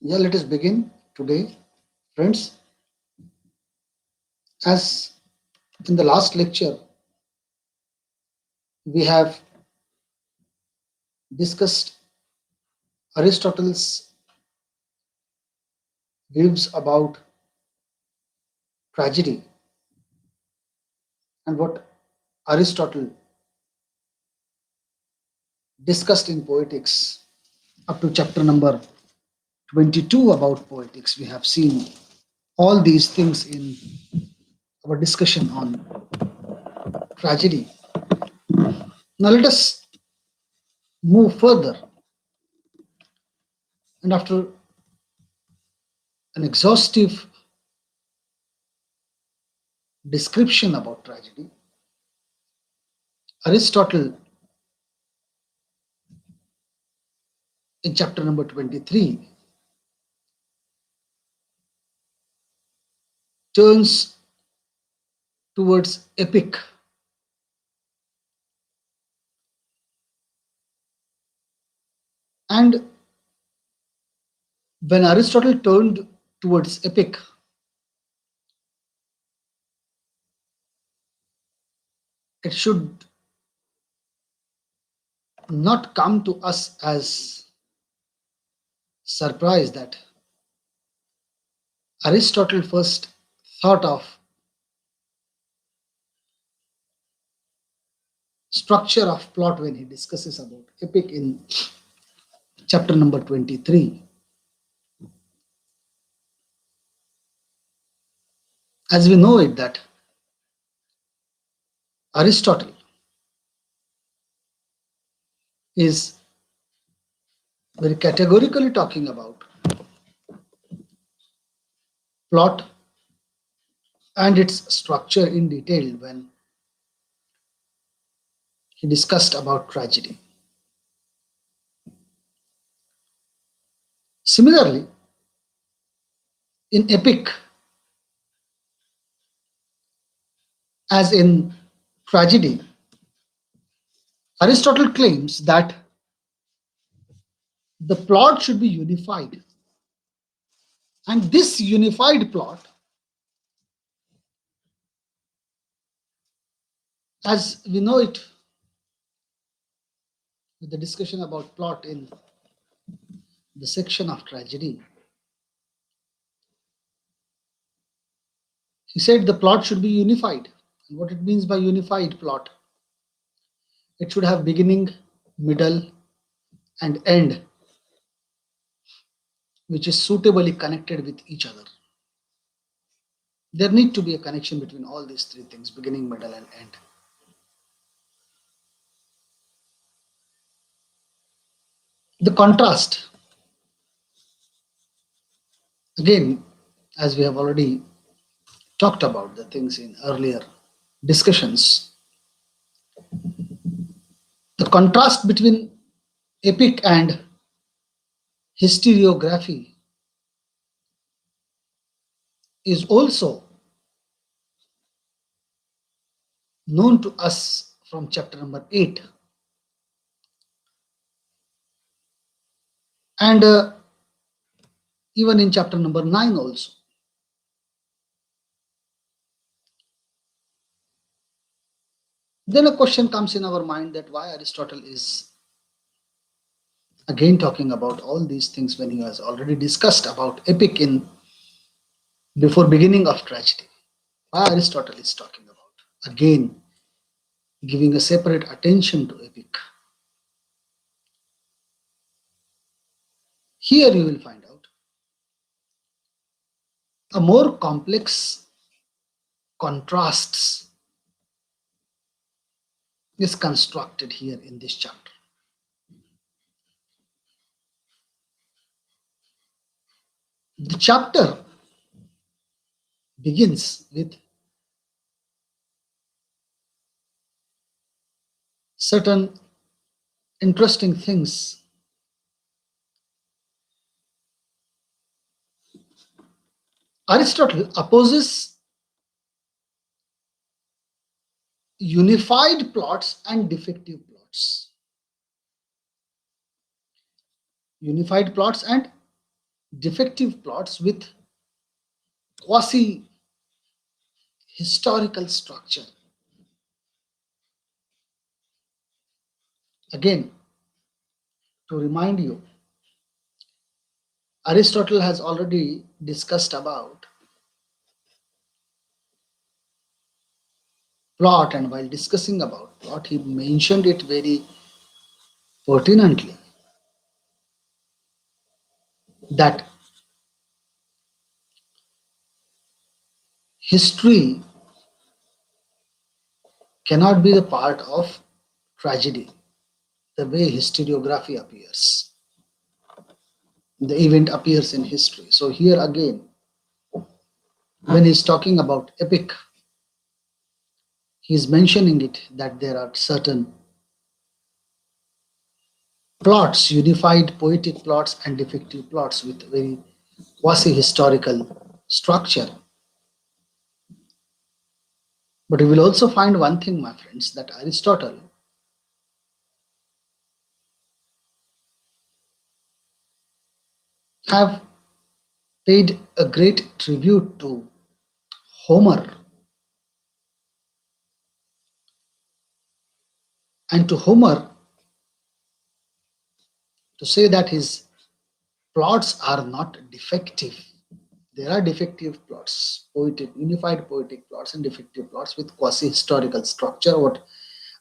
Yeah, let us begin today, friends. As in the last lecture, we have discussed Aristotle's views about tragedy and what Aristotle discussed in Poetics up to chapter number 22 about Poetics. We have seen all these things in our discussion on tragedy. Now, let us move further. And after an exhaustive description about tragedy, Aristotle in chapter number 23 turns towards epic. And when Aristotle turned towards epic, it should not come to us as surprise that Aristotle first thought of structure of plot when he discusses about epic in chapter number 23. As we know it that Aristotle is very categorically talking about plot and its structure in detail when he discussed about tragedy. Similarly, in epic, as in tragedy, Aristotle claims that the plot should be unified. And this unified plot, as we know it with the discussion about plot in the section of tragedy, he said the plot should be unified. And what it means by unified plot, it should have beginning, middle, and end, which is suitably connected with each other. There need to be a connection between all these three things, beginning, middle, and end. The contrast, again, as we have already talked about the things in earlier discussions, the contrast between epic and historiography is also known to us from chapter number 8 and even in chapter number 9 also. Then a question comes in our mind that why Aristotle is again talking about all these things when he has already discussed about epic in before beginning of tragedy. Why Aristotle is talking about again giving a separate attention to epic. Here you will find out a more complex contrasts is constructed here in this chapter. The chapter begins with certain interesting things. Aristotle opposes unified plots and defective plots. Unified plots and defective plots with quasi historical structure. Again, to remind you, Aristotle has already discussed about plot, and while discussing about plot, he mentioned it very pertinently that history cannot be the part of tragedy, the way historiography appears. The event appears in history. So, here again, when he's talking about epic, he's mentioning it that there are certain plots, unified poetic plots and defective plots with very quasi historical structure. But we will also find one thing, my friends, that Aristotle have paid a great tribute to Homer, and to Homer to say that his plots are not defective. There are defective plots, poetic, unified poetic plots and defective plots with quasi-historical structure, what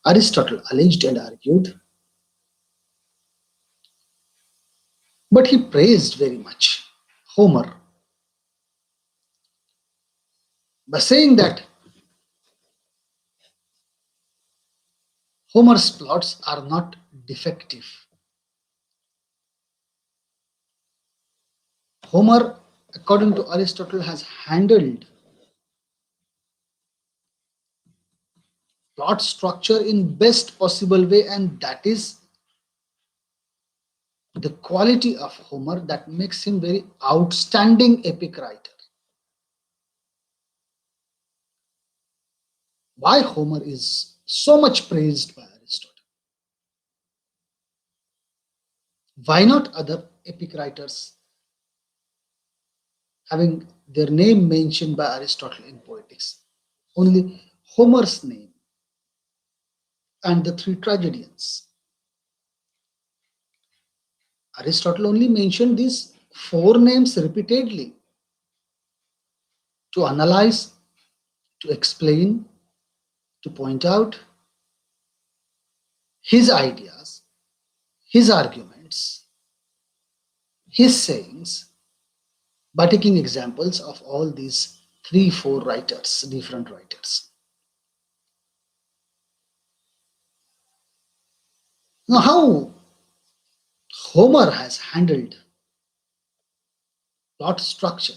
Aristotle alleged and argued. But he praised very much Homer by saying that Homer's plots are not defective. Homer, according to Aristotle, has handled plot structure in best possible way, and that is the quality of Homer that makes him very outstanding epic writer. Why Homer is so much praised by Aristotle? Why not other epic writers having their name mentioned by Aristotle in Poetics? Only Homer's name and the three tragedians. Aristotle only mentioned these four names repeatedly to analyze, to explain, to point out his ideas, his arguments, his sayings, by taking examples of all these three, four writers, different writers. Now, how Homer has handled plot structure.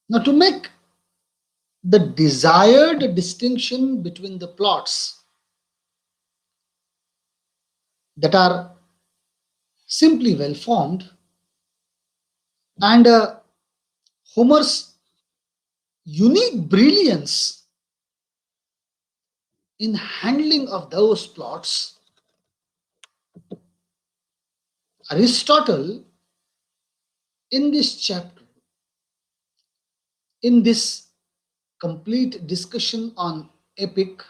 Now, to make the desired distinction between the plots that are simply well formed and Homer's unique brilliance in handling of those plots, Aristotle in this chapter, in this complete discussion on epic,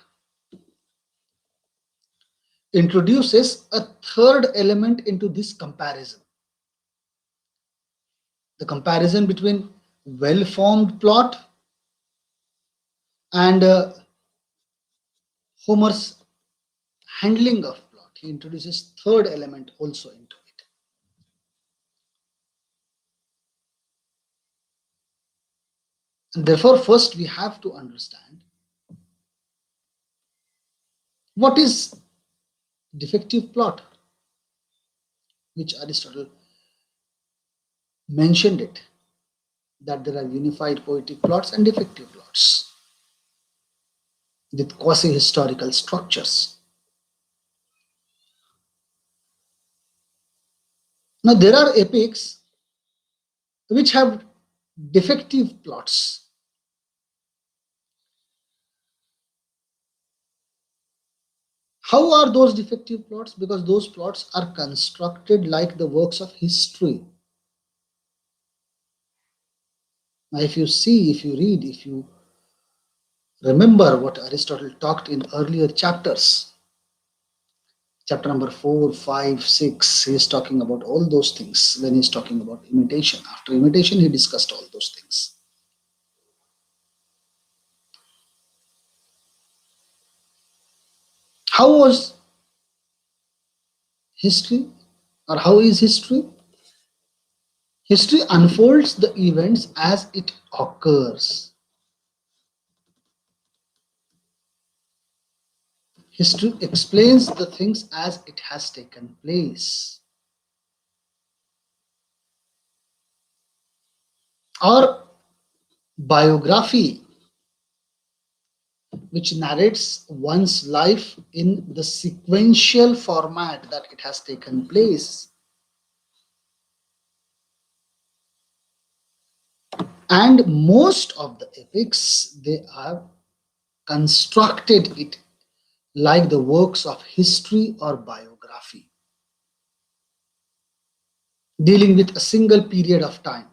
introduces a third element into this comparison, the comparison between well formed plot and Homer's handling of plot. He introduces third element also into it. And therefore, first we have to understand what is defective plot, which Aristotle mentioned it, that there are unified poetic plots and defective plots with quasi-historical structures. Now, there are epics which have defective plots. How are those defective plots? Because those plots are constructed like the works of history. Now, if you see, if you read, if you remember what Aristotle talked in earlier chapters, chapter number 4, 5, 6, he is talking about all those things when he's talking about imitation. After imitation, he discussed all those things. How was history, or how is history? History unfolds the events as it occurs. History explains the things as it has taken place. Or biography, which narrates one's life in the sequential format that it has taken place. And most of the epics, they have constructed it like the works of history or biography, dealing with a single period of time,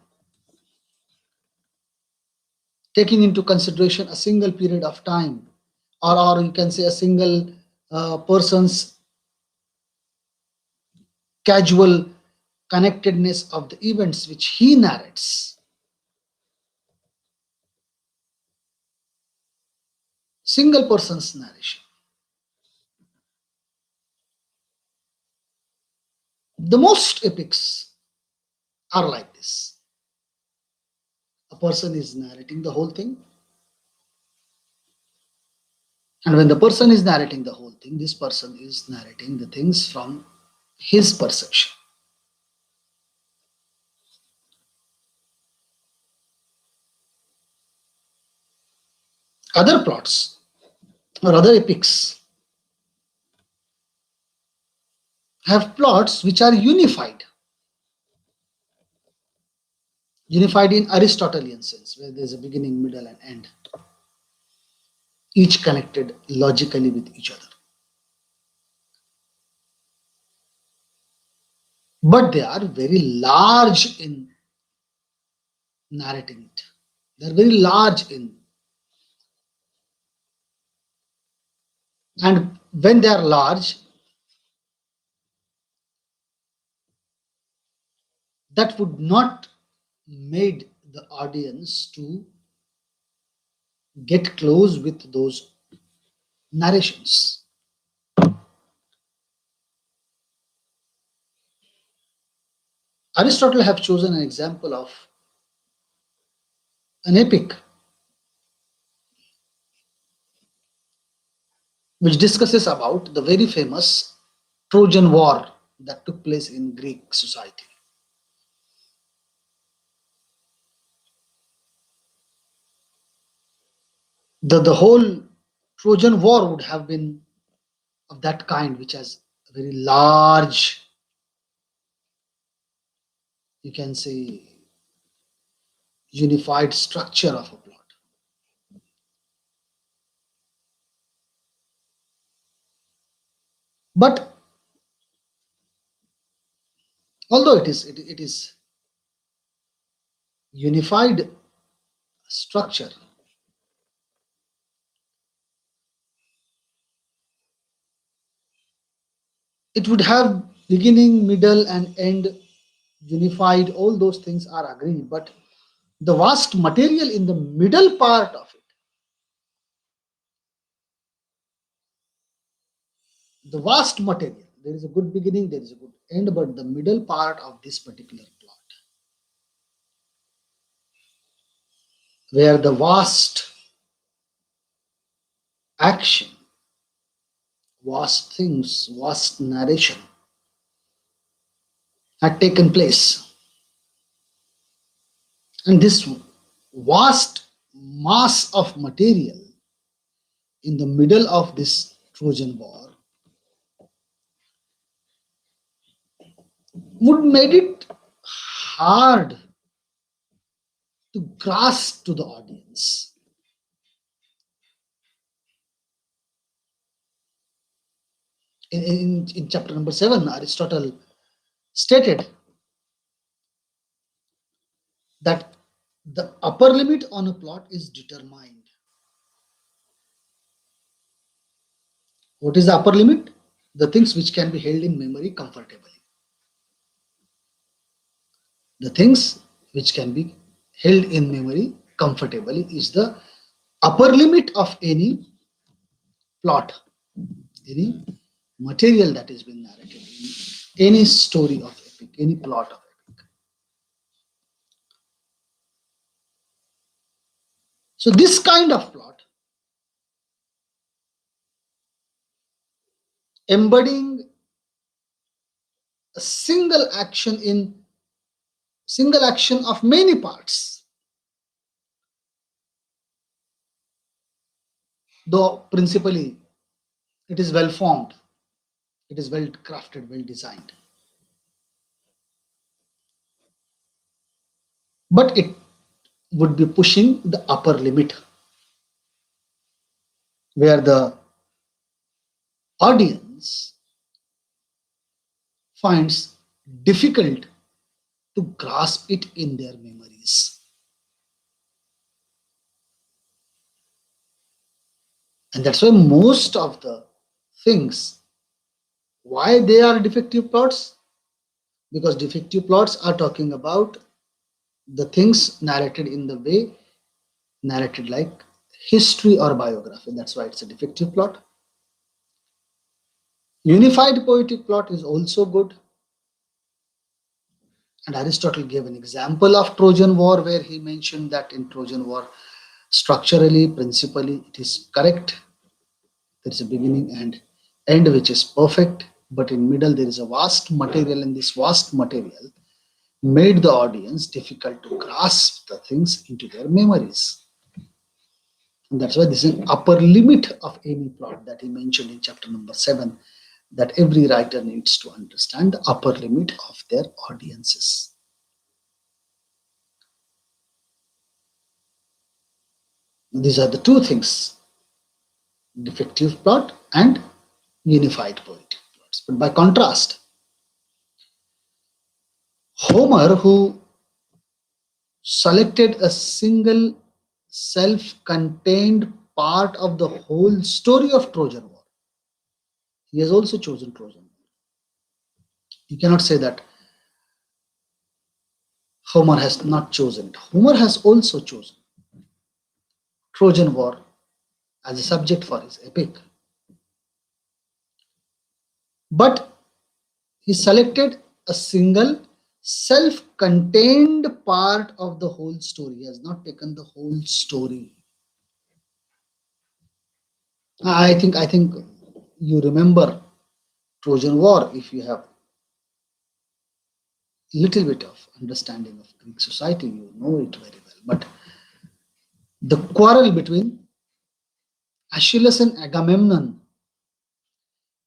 taking into consideration a single period of time, or you can say a single person's casual connectedness of the events which he narrates. Single person's narration. The most epics are like this. A person is narrating the whole thing, and when the person is narrating the whole thing, this person is narrating the things from his perception. Other plots or other epics have plots which are unified in Aristotelian sense, where there's a beginning, middle, and end, each connected logically with each other. But they are very large in narrating it. They're very large in, and when they are large, that would not made the audience to get close with those narrations. Aristotle have chosen an example of an epic which discusses about the very famous Trojan War that took place in Greek society. The whole Trojan War would have been of that kind, which has a very large, you can say, unified structure of a plot. But although it is unified structure, it would have beginning, middle, and end unified. All those things are agreed, but the vast material in the middle part of it, the vast material, there is a good beginning, there is a good end, but the middle part of this particular plot, where the vast action, vast things, vast narration had taken place, and this vast mass of material in the middle of this Trojan War would made it hard to grasp to the audience. In chapter number 7, Aristotle stated that the upper limit on a plot is determined. What is the upper limit? The things which can be held in memory comfortably. The things which can be held in memory comfortably is the upper limit of any plot, any material that has been narrated in any story of epic, any plot of epic. So this kind of plot, embodying a single action of many parts, though principally it is well formed, it is well crafted, well designed, but it would be pushing the upper limit where the audience finds difficult to grasp it in their memories. And that's why most of the things, why they are defective plots? Because defective plots are talking about the things narrated in the way narrated like history or biography. That's why it's a defective plot. Unified poetic plot is also good. And Aristotle gave an example of Trojan War where he mentioned that in Trojan War, structurally, principally, it is correct. There is a beginning and end which is perfect, but in middle there is a vast material, and this vast material made the audience difficult to grasp the things into their memories. And that's why this is an upper limit of any plot that he mentioned in chapter number 7, that every writer needs to understand the upper limit of their audiences. These are the two things: defective plot and unified poetic plots. But by contrast, Homer, who selected a single self-contained part of the whole story of Trojan War, he has also chosen Trojan War. You cannot say that Homer has not chosen it. Homer has also chosen Trojan War as a subject for his epic. But he selected a single self-contained part of the whole story. He has not taken the whole story. I think you remember Trojan War if you have little bit of understanding of Greek society, you know it very well. But the quarrel between Achilles and Agamemnon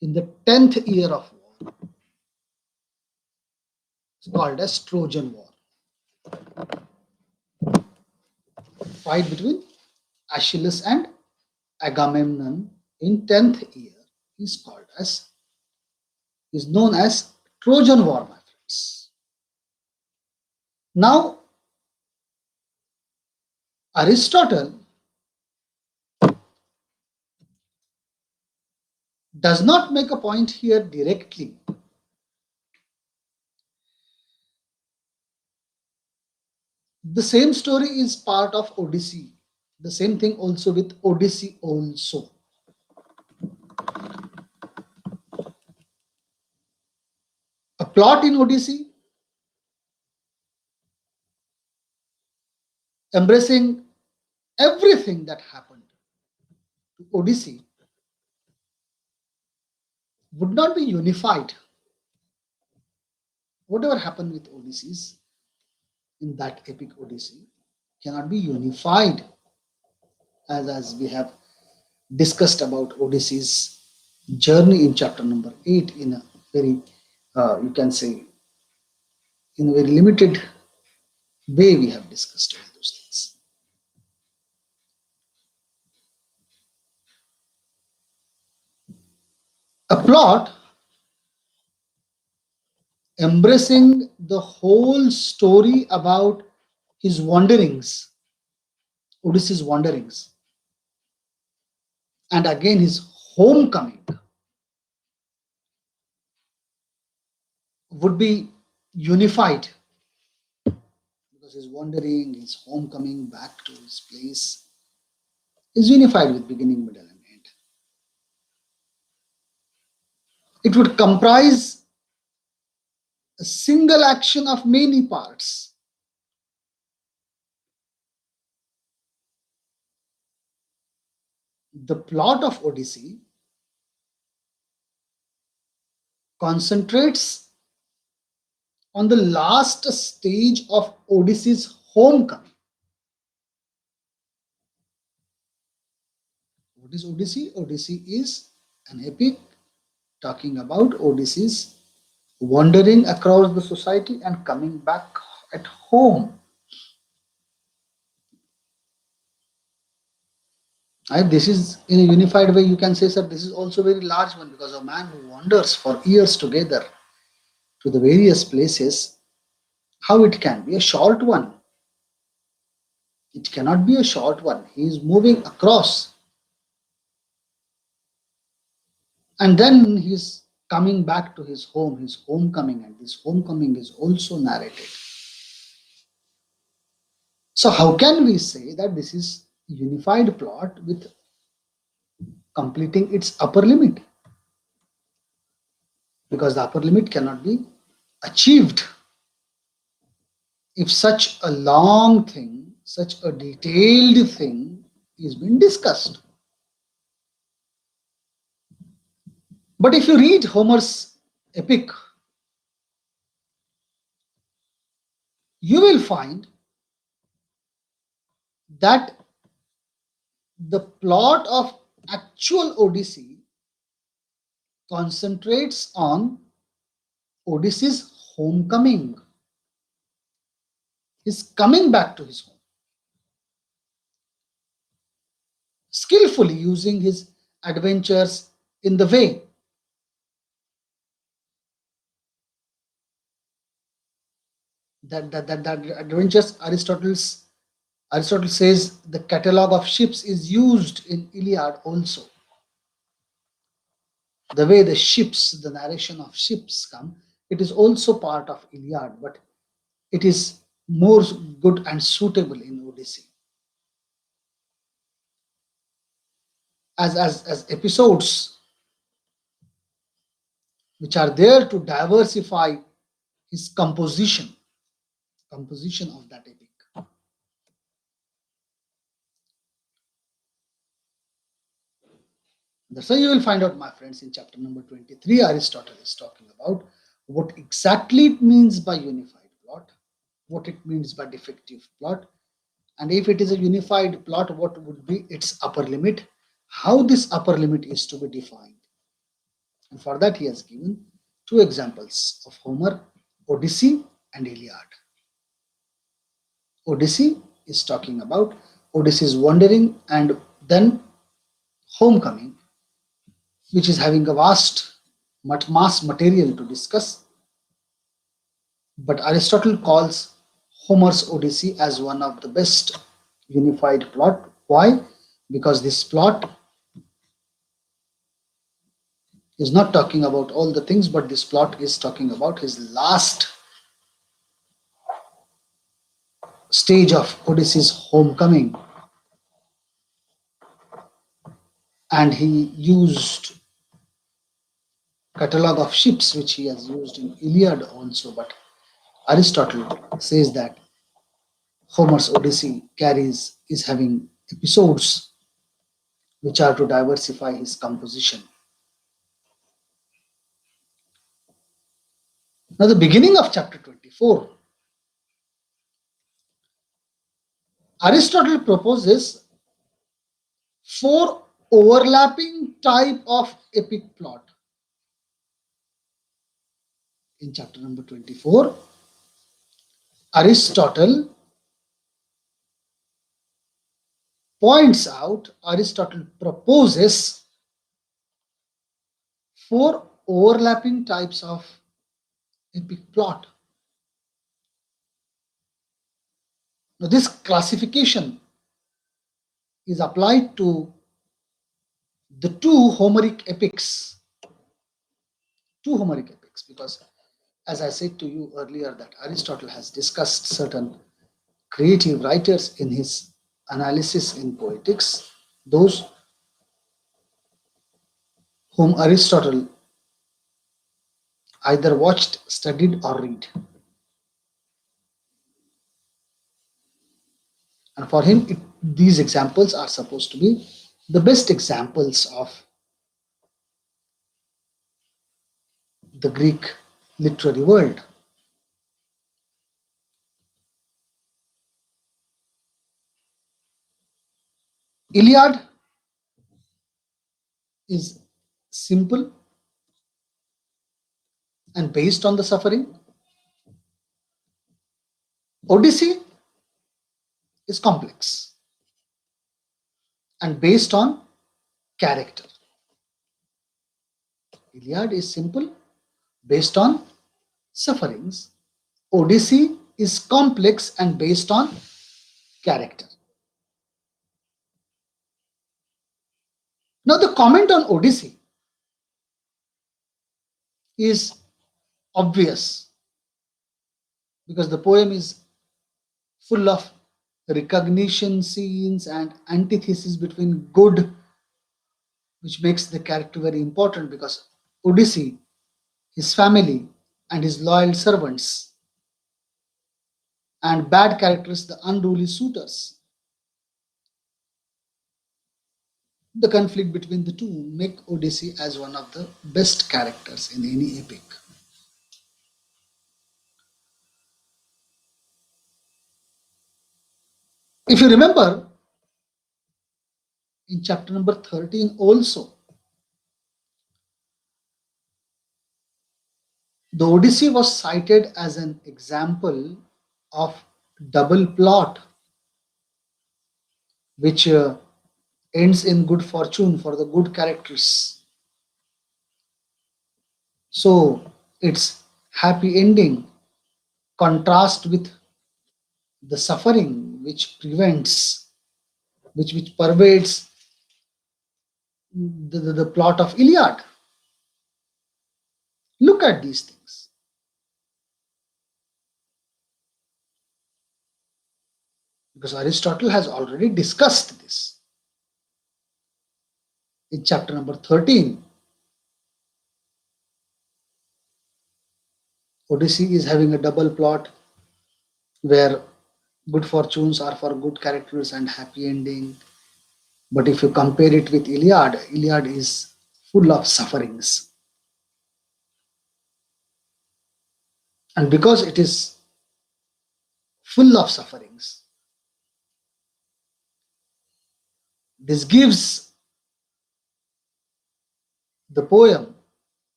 in the 10th year of war is called as Trojan War. Fight between Achilles and Agamemnon in 10th year is known as Trojan War, my friends. Now, Aristotle does not make a point here directly. The same story is part of Odyssey. The same thing also with Odyssey also. A plot in Odyssey embracing everything that happened to Odyssey would not be unified. Whatever happened with Odysseus in that epic Odyssey cannot be unified, as we have discussed about Odyssey's journey in chapter number 8 in a very, you can say, in a very limited way we have discussed all those things. A plot embracing the whole story about his wanderings, Odysseus' wanderings, and again his homecoming would be unified because his wandering, his homecoming back to his place is unified with beginning, middle, and end. It would comprise a single action of many parts. The plot of Odyssey concentrates on the last stage of Odysseus' homecoming. What is Odyssey? Odyssey is an epic talking about Odysseus wandering across the society and coming back at home. Right? This is in a unified way. You can say, sir, this is also a very large one because a man who wanders for years together to the various places, how it can be a short one? It cannot be a short one. He is moving across and then he is coming back to his home, his homecoming, and this homecoming is also narrated. So, how can we say that this is unified plot with completing its upper limit? Because the upper limit cannot be achieved if such a long thing, such a detailed thing is being discussed. But if you read Homer's epic, you will find that the plot of actual Odyssey concentrates on Odysseus' homecoming, his coming back to his home, skillfully using his adventures in the way that adventures Aristotle says the catalogue of ships is used in Iliad also. The way the ships, the narration of ships come, it is also part of Iliad, but it is more good and suitable in Odyssey. As episodes which are there to diversify his composition of that epic. That's why you will find out, my friends, in chapter number 23, Aristotle is talking about what exactly it means by unified plot, what it means by defective plot, and if it is a unified plot, what would be its upper limit, how this upper limit is to be defined. And for that, he has given two examples of Homer, Odyssey and Iliad. Odyssey is talking about Odysseus wandering and then homecoming, which is having a vast mass material to discuss. But Aristotle calls Homer's Odyssey as one of the best unified plot. Why? Because this plot is not talking about all the things, but this plot is talking about his last stage of Odysseus' homecoming. And he used catalogue of ships, which he has used in Iliad also. But Aristotle says that Homer's Odyssey carries is having episodes which are to diversify his composition. Now, the beginning of chapter 24, Aristotle proposes four overlapping type of epic plot. In chapter number 24, Aristotle points out, Aristotle proposes four overlapping types of epic plot. Now, this classification is applied to the two Homeric epics, because as I said to you earlier, that Aristotle has discussed certain creative writers in his analysis in Poetics, those whom Aristotle either watched, studied, or read. And for him, these examples are supposed to be the best examples of the Greek literary world. Iliad is simple and based on the suffering. Odyssey is complex and based on character. Iliad is simple based on sufferings. Odyssey is complex and based on character. Now, the comment on Odyssey is obvious because the poem is full of recognition scenes and antithesis between good, which makes the character very important because Odyssey, his family, and his loyal servants, and bad characters, the unruly suitors. The conflict between the two make Odyssey as one of the best characters in any epic. If you remember, in chapter number 13 also, the Odyssey was cited as an example of double plot, which ends in good fortune for the good characters. So its happy ending contrast with the suffering which prevents, which pervades the plot of Iliad. Look at these things. Because Aristotle has already discussed this in chapter number 13. Odyssey is having a double plot where good fortunes are for good characters and happy ending. But if you compare it with Iliad, Iliad is full of sufferings. And because it is full of sufferings, this gives the poem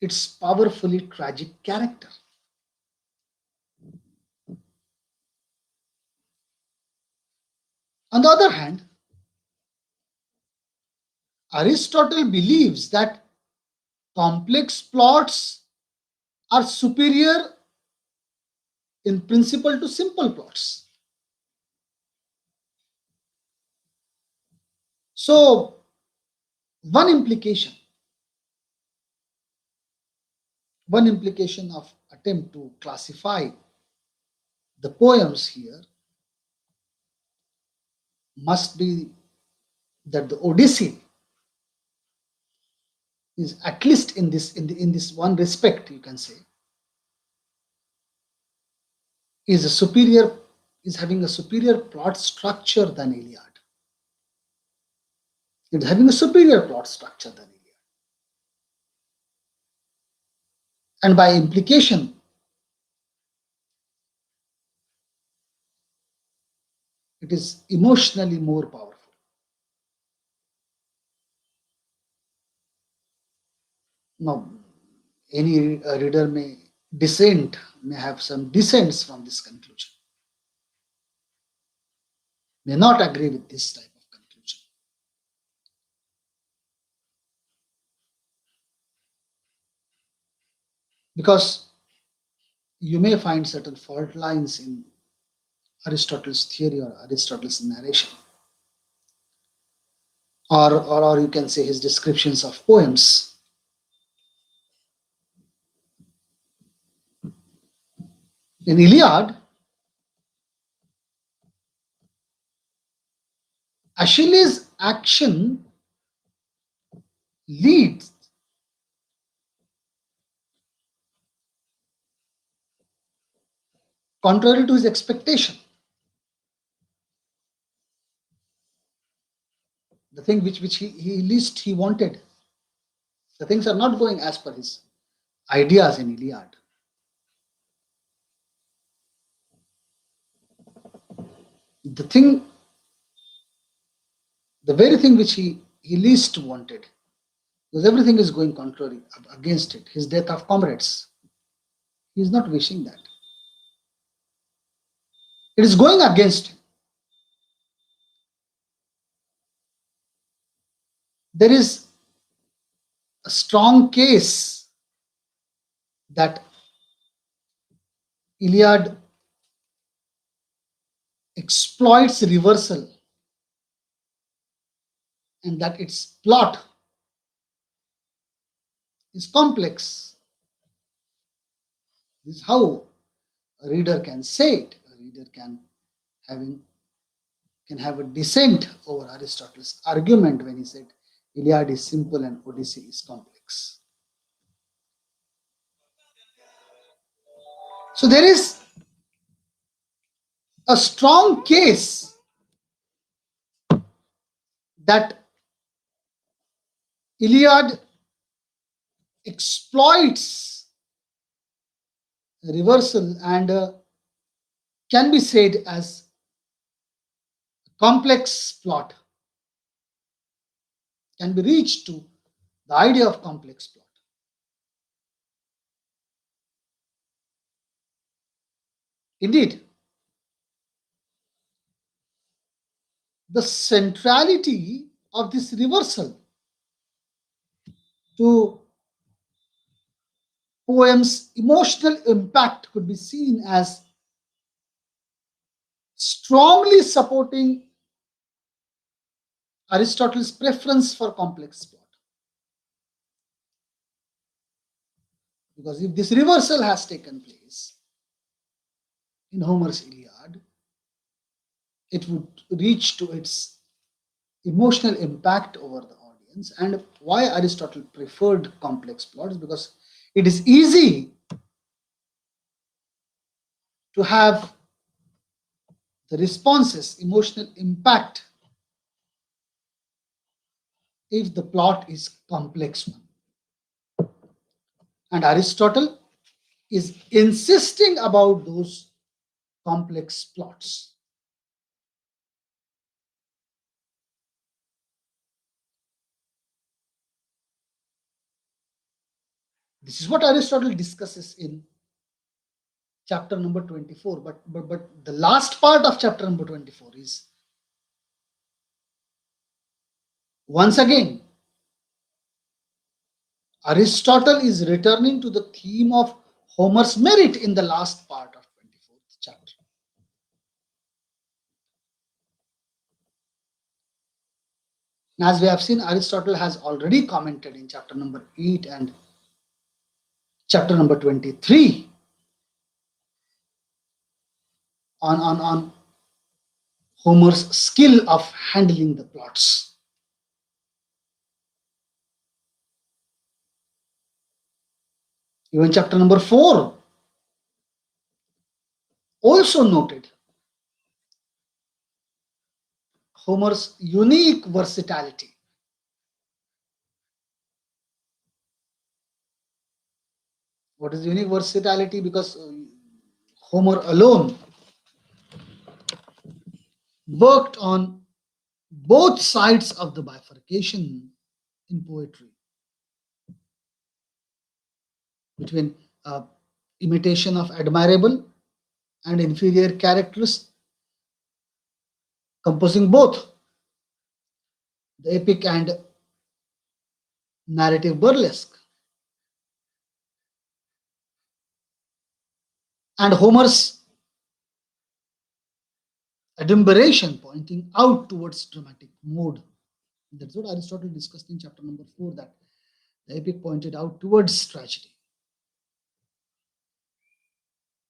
its powerfully tragic character. On the other hand, Aristotle believes that complex plots are superior in principle to simple plots. So, one implication, one implication of attempt to classify the poems here must be that the Odyssey is, at least in this one respect, you can say, is a superior, is having a superior plot structure than Iliad. It's having a superior plot structure than Iliad. And by implication, it is emotionally more powerful. Now, any reader may dissent, may have some dissents from this conclusion, may not agree with this type of conclusion. because you may find certain fault lines in Aristotle's theory or Aristotle's narration, or you can say his descriptions of poems. In Iliad, Achilles' action leads contrary to his expectation. The thing which he least he wanted, the things are not going as per his ideas in Iliad. The thing, the very thing which he least wanted, because everything is going contrary against it. His death of comrades, he is not wishing that. It is going against him. There is a strong case that Iliad exploits reversal and that its plot is complex. This is how a reader can say it. A reader having can have a dissent over Aristotle's argument when he said Iliad is simple and Odyssey is complex. So there is a strong case that Iliad exploits reversal and can be said as complex plot, can be reached to the idea of complex plot. Indeed, the centrality of this reversal to poem's emotional impact could be seen as strongly supporting Aristotle's preference for complex plot. Because if this reversal has taken place in Homer's Iliad, it would reach to its emotional impact over the audience. And why Aristotle preferred complex plots? Because it is easy to have the responses, emotional impact, if the plot is complex one. And Aristotle is insisting about those complex plots. This is what Aristotle discusses in chapter number 24. But the last part of chapter number 24 is once again Aristotle is returning to the theme of Homer's merit in the last part of 24th chapter. And as we have seen, Aristotle has already commented in chapter number 8 and chapter number 23 on Homer's skill of handling the plots. Even chapter number 4 also noted Homer's unique versatility. What is unique versatility? Because Homer alone worked on both sides of the bifurcation in poetry between imitation of admirable and inferior characters, composing both the epic and narrative burlesque. and Homer's adumberation pointing out towards dramatic mode. That's what Aristotle discussed in chapter number 4, that the epic pointed out towards tragedy.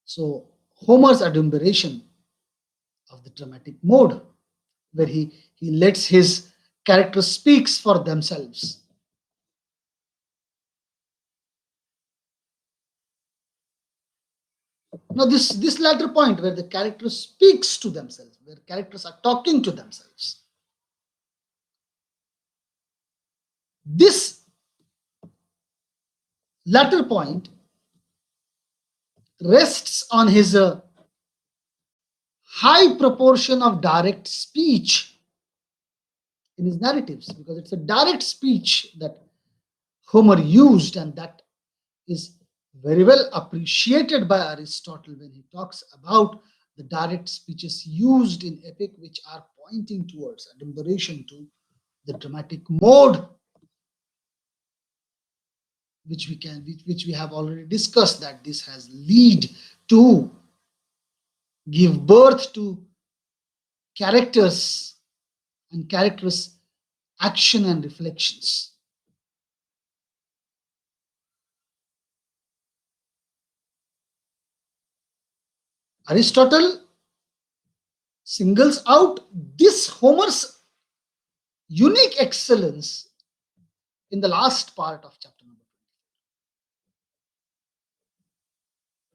So Homer's adumberation of the dramatic mode, where he lets his characters speaks for themselves. Now this latter point, where the character speaks to themselves, where characters are talking to themselves, this latter point rests on his high proportion of direct speech in his narratives, because it's a direct speech that Homer used, and that is very well appreciated by Aristotle when he talks about the direct speeches used in epic, which are pointing towards adumberation to the dramatic mode, which we have already discussed, that this has lead to give birth to characters and characters action and reflections. Aristotle singles out this Homer's unique excellence in the last part of chapter number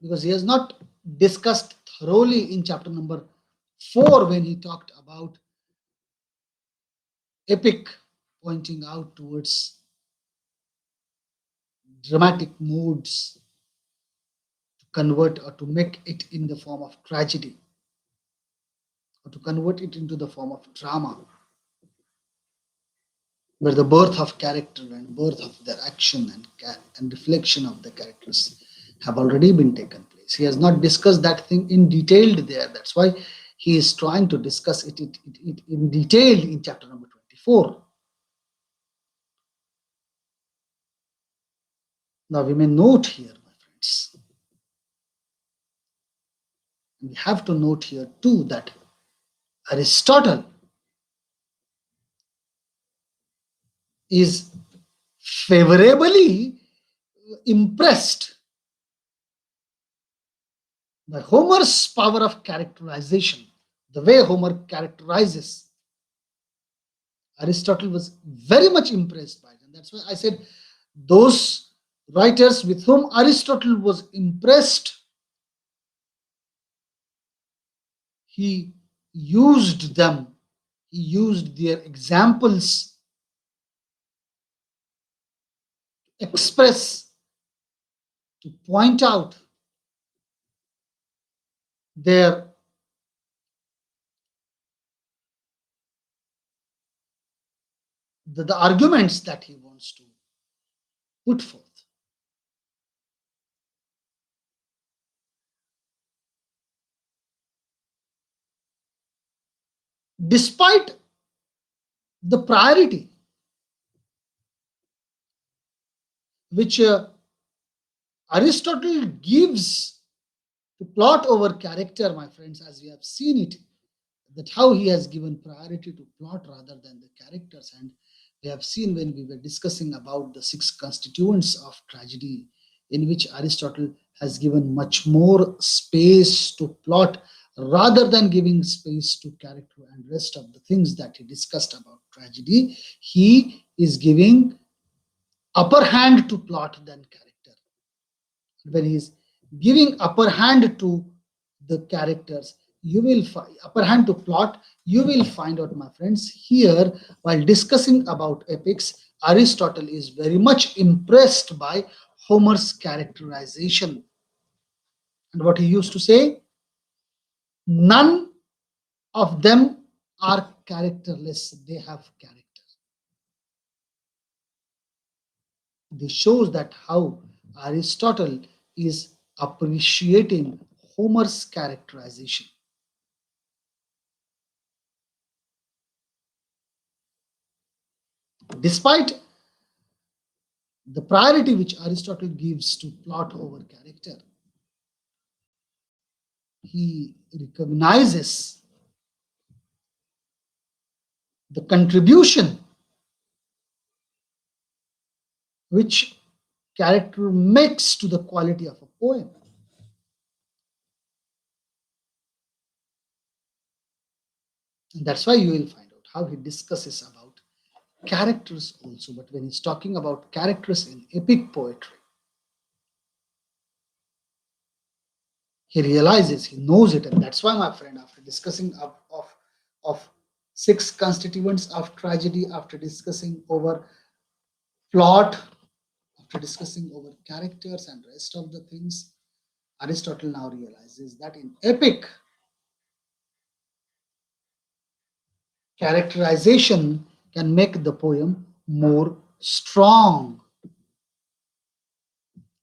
20, because he has not discussed thoroughly in chapter number 4 when he talked about epic pointing out towards dramatic moods to convert or to make it in the form of tragedy, or to convert it into the form of drama, where the birth of character and birth of their action and reflection of the characters have already been taken place. He has not discussed that thing in detail there. That's why he is trying to discuss it in detail in chapter number 24. Now we may note here, my friends, we have to note here too, that Aristotle is favorably impressed by Homer's power of characterization, the way Homer characterizes. Aristotle was very much impressed by it. And that's why I said those writers with whom Aristotle was impressed, he used them, he used their examples to express, to point out their the arguments that he wants to put forth. Despite the priority which Aristotle gives to plot over character, my friends, as we have seen it, that how he has given priority to plot rather than the characters. And we have seen when we were discussing about the six constituents of tragedy, in which Aristotle has given much more space to plot rather than giving space to character and rest of the things that he discussed about tragedy. He is giving upper hand to plot than character. When he is giving upper hand to the characters, you will find upper hand to plot, you will find out, my friends, here while discussing about epics, Aristotle is very much impressed by Homer's characterization. And what he used to say, none of them are characterless, they have character. This shows that how Aristotle is appreciating Homer's characterization. Despite the priority which Aristotle gives to plot over character, he recognizes the contribution which character makes to the quality of a poem. And that's why you will find out how he discusses about characters also. But when he's talking about characters in epic poetry, he realizes, he knows it. And that's why, my friend, after discussing of six constituents of tragedy, after discussing over plot, after discussing over characters and rest of the things, Aristotle now realizes that in epic, characterization can make the poem more strong.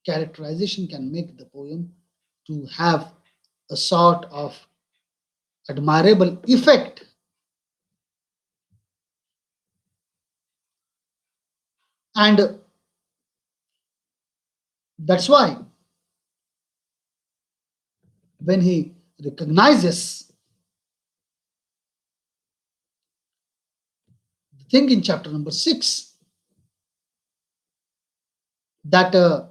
Characterization can make the poem to have a sort of admirable effect. And that's why when he recognizes the thing in chapter number 6, that the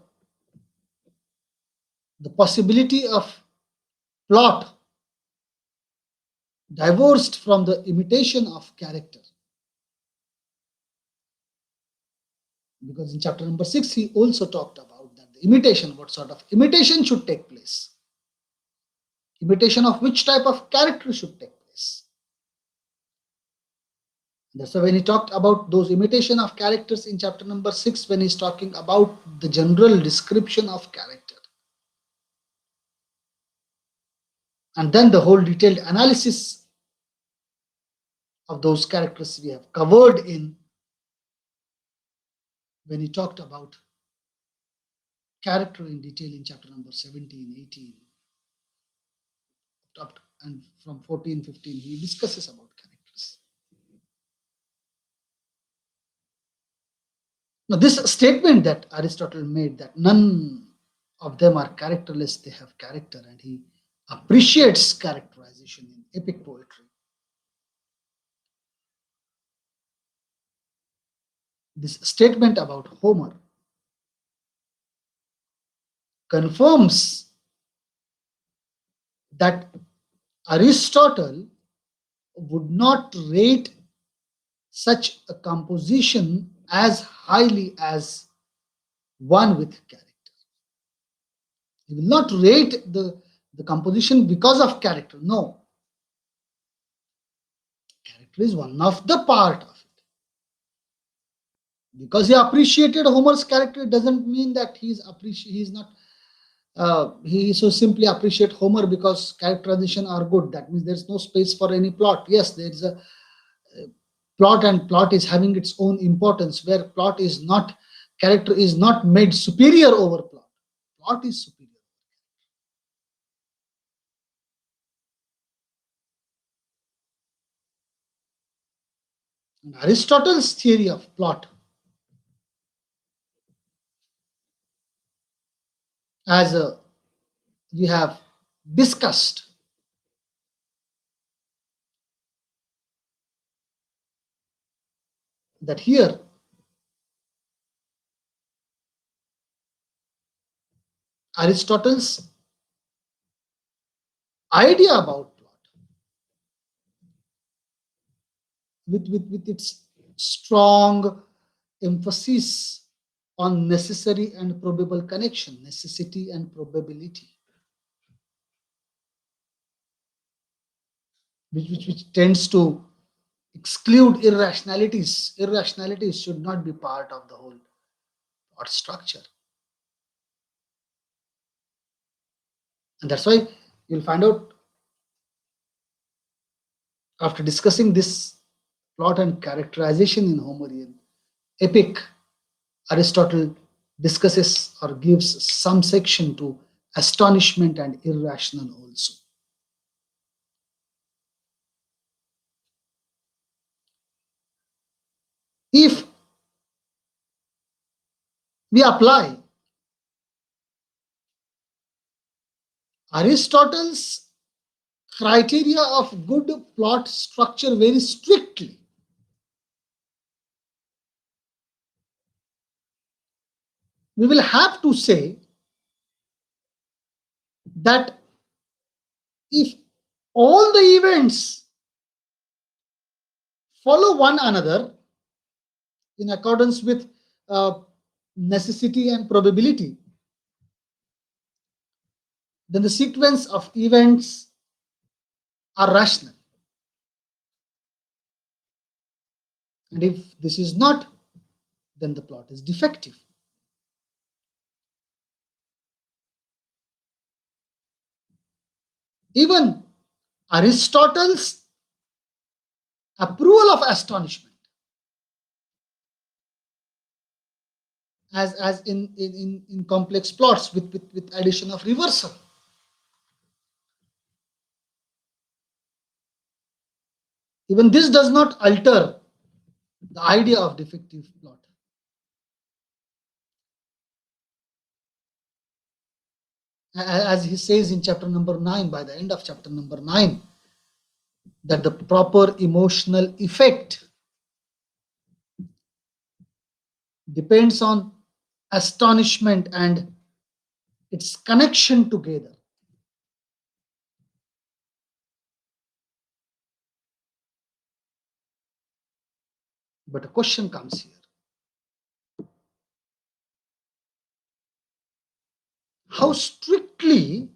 possibility of plot divorced from the imitation of character, because in chapter number 6 he also talked about that the imitation, what sort of imitation should take place, imitation of which type of character should take place. That's why when he talked about those imitation of characters in chapter number 6, when he's talking about the general description of character, and then the whole detailed analysis of those characters we have covered in when he talked about character in detail in chapter number 17, 18, and from 14, 15, he discusses about characters. Now, this statement that Aristotle made, that none of them are characterless, they have character, and he appreciates characterization in epic poetry. This statement about Homer confirms that Aristotle would not rate such a composition as highly as one with character. He will not rate the composition because of character. No, character is one of the part of it. Because he appreciated Homer's character doesn't mean that he's not he so simply appreciate Homer because characterization are good. That means there's no space for any plot. Yes, there is a plot, and plot is having its own importance. Where plot is not, character is not made superior over plot. Plot is superior. And Aristotle's theory of plot, as we have discussed, that here Aristotle's idea about plot, with its strong emphasis on necessary and probable connection, necessity and probability, which tends to exclude irrationalities. Irrationalities should not be part of the whole plot structure. And that's why you'll find out after discussing this plot and characterization in Homerian epic, Aristotle discusses or gives some section to astonishment and irrational also. If we apply Aristotle's criteria of good plot structure very strictly, we will have to say that if all the events follow one another in accordance with uh, necessity and probability, then the sequence of events are rational. And if this is not, then the plot is defective. Even Aristotle's approval of astonishment, as in complex plots with addition of reversal, even this does not alter the idea of defective plot. As he says in chapter number 9, by the end of chapter number 9, that the proper emotional effect depends on astonishment and its connection together. But a question comes here: how strictly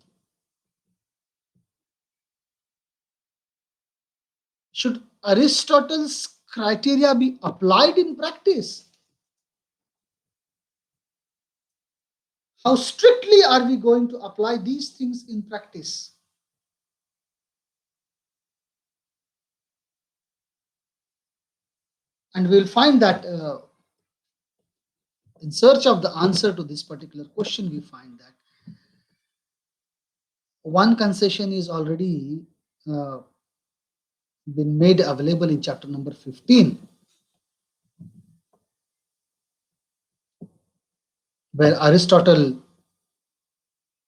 should Aristotle's criteria be applied in practice? How strictly are we going to apply these things in practice? And we'll find that in search of the answer to this particular question, we find that one concession is already uh, been made available in chapter number 15, where Aristotle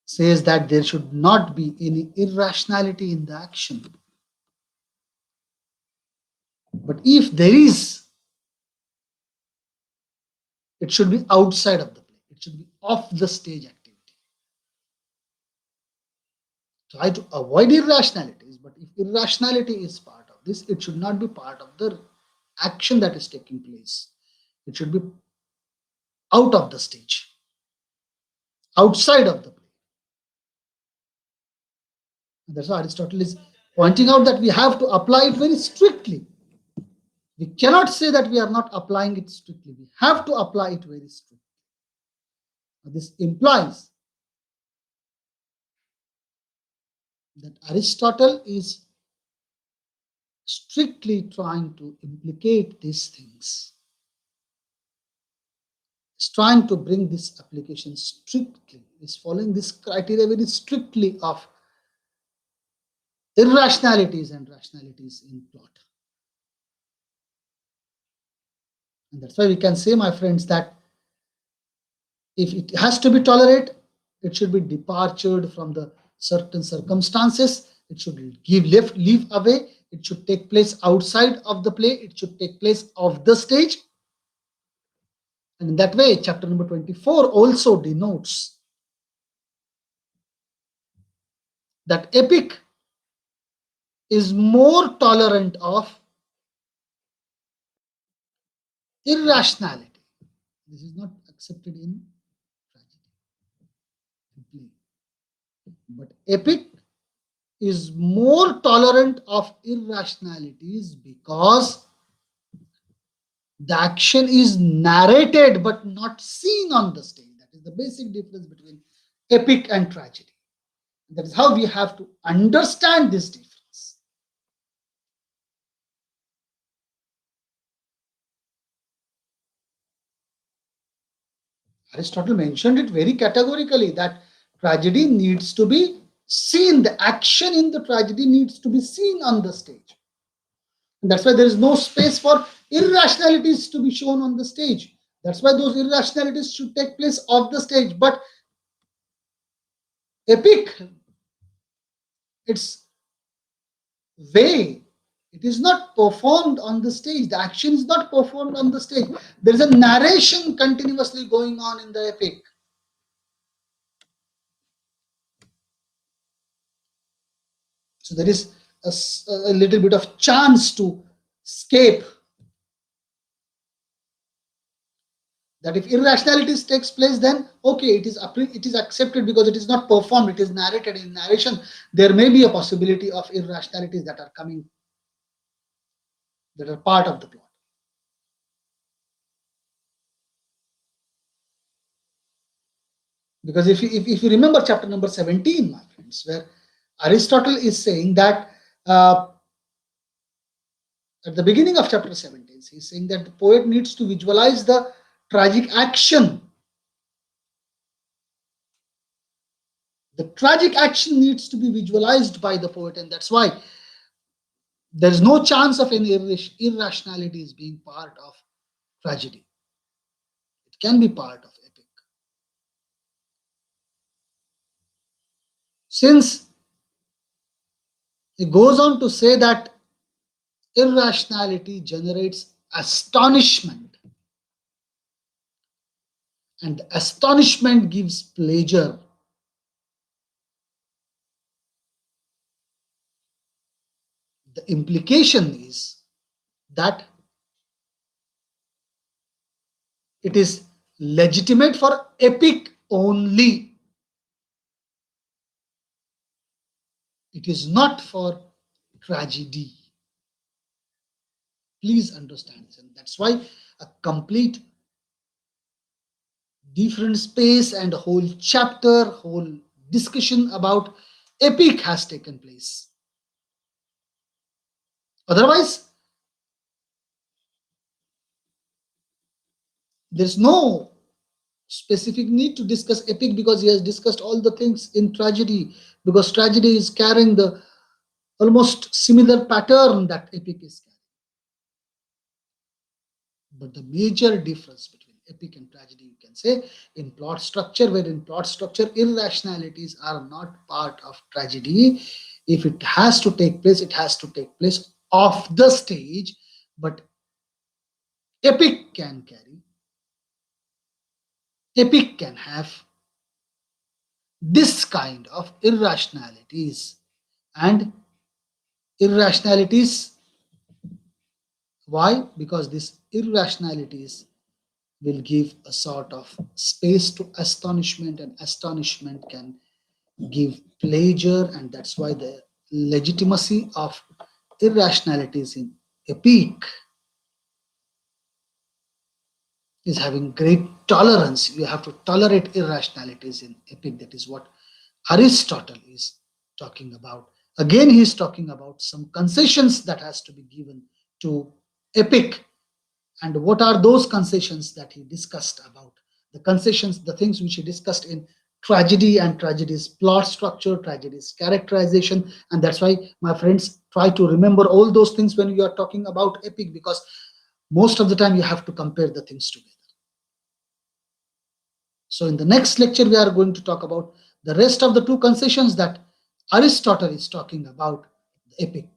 says that there should not be any irrationality in the action. But if there is, it should be outside of the play. It should be off the stage activity. Try to avoid irrationalities, but if irrationality is part of this, it should not be part of the action that is taking place. It should be out of the stage, outside of the play. And that's why Aristotle is pointing out that we have to apply it very strictly. We cannot say that we are not applying it strictly. We have to apply it very strictly. This implies that Aristotle is strictly trying to implicate these things, is trying to bring this application strictly, is following this criteria very strictly of irrationalities and rationalities in plot. And that's why we can say, my friends, that if it has to be tolerated, it should be departed from the certain circumstances. It should leave away. It should take place outside of the play. It should take place off the stage. And in that way, chapter number 24 also denotes that epic is more tolerant of irrationality. This is not accepted in tragedy. But epic is more tolerant of irrationalities because the action is narrated but not seen on the stage. That is the basic difference between epic and tragedy. That is how we have to understand this difference. Aristotle mentioned it very categorically that tragedy needs to be seen. The action in the tragedy needs to be seen on the stage. And that's why there is no space for irrationalities to be shown on the stage. That's why those irrationalities should take place off the stage. But epic, it's way. It is not performed on the stage. The action is not performed on the stage. There is a narration continuously going on in the epic. So there is a little bit of chance to escape. That if irrationalities takes place, then okay, it is accepted because it is not performed, it is narrated. In narration there may be a possibility of irrationalities that are coming, that are part of the plot. Because if you remember chapter number 17, my friends, where Aristotle is saying that at the beginning of chapter 17, he's saying that the poet needs to visualize the tragic action. The tragic action needs to be visualized by the poet, and that's why there is no chance of any irrationalities being part of tragedy. It can be part of epic. Since he goes on to say that irrationality generates astonishment, and astonishment gives pleasure. The implication is that it is legitimate for epic only. It is not for tragedy. Please understand this. And that's why a complete different space and whole chapter, whole discussion about epic has taken place. Otherwise, there's no specific need to discuss epic because he has discussed all the things in tragedy, because tragedy is carrying the almost similar pattern that epic is carrying. But the major difference between epic and tragedy, you can say, in plot structure, where in plot structure irrationalities are not part of tragedy. If it has to take place, it has to take place off the stage. But epic can carry, epic can have this kind of irrationalities. And irrationalities, why? Because these irrationalities will give a sort of space to astonishment, and astonishment can give pleasure, and that's why the legitimacy of irrationalities in epic is having great tolerance. You have to tolerate irrationalities in epic. That is what Aristotle is talking about. Again, he is talking about some concessions that has to be given to epic. And what are those concessions that he discussed about? The concessions, the things which he discussed in tragedy, and tragedy's plot structure, tragedy's characterization. And that's why, my friends, try to remember all those things when you are talking about epic, because most of the time you have to compare the things together. So in the next lecture, we are going to talk about the rest of the two concessions that Aristotle is talking about the epic.